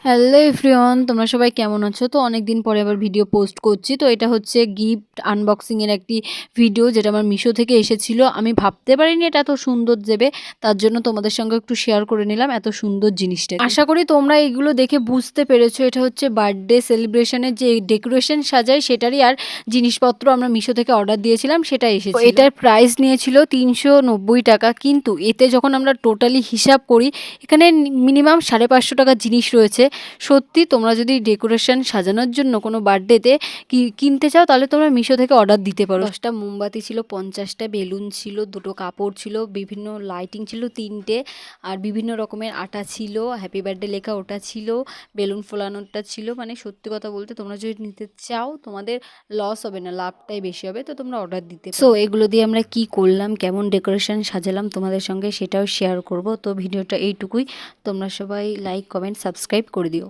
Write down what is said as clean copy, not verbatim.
Hello everyone, তোমরা সবাই কেমন আছো? তো অনেক দিন পরে আবার ভিডিও পোস্ট করছি। তো এটা হচ্ছে গিফট আনবক্সিং এর একটি ভিডিও, যেটা আমার মিশো থেকে এসেছিল। আমি ভাবতে পারিনি এটা এত সুন্দর দেবে, তার জন্য তোমাদের সঙ্গে একটু শেয়ার করে নিলাম এত সুন্দর জিনিসটা। আশা করি তোমরা এগুলো দেখে বুঝতে পেরেছো, এটা হচ্ছে বার্থডে সেলিব্রেশনের যে ডেকোরেশন সাজায় সেটারই আর জিনিসপত্র আমরা মিশো থেকে অর্ডার দিয়েছিলাম, সেটা এসেছে। এটার প্রাইস নিয়েছিল ৩৯০ টাকা, কিন্তু এতে যখন আমরা টোটালি হিসাব করি এখানে মিনিমাম ৫৫০ টাকার জিনিস রয়েছে। সত্যি তোমরা যদি ডেকোরেশন সাজানোর জন্য কোনো বার্থডেতে কিনতে চাও, তাহলে তোমরা মিশো থেকে অর্ডার দিতে পারো। 10টা মোমবাতি ছিল, 50টা বেলুন ছিল, 2টো কাপড় ছিল, বিভিন্ন লাইটিং ছিল 3টে, আর বিভিন্ন রকমের আটা ছিল, হ্যাপি বার্থডে লেখা ওটা ছিল, বেলুন ফোলানোটা ছিল। মানে সত্যি কথা বলতে তোমরা যদি নিতে চাও তোমাদের লস হবে না, লাভটাই বেশি হবে। তো তোমরা অর্ডার দিতে পারো। সো এগুলো দিয়ে আমরা কি করলাম, কেমন ডেকোরেশন সাজালাম তোমাদের সঙ্গে সেটাও শেয়ার করব। তো ভিডিওটা এইটুকুই। তোমরা সবাই লাইক, কমেন্ট, সাবস্ক্রাইব করে দিও।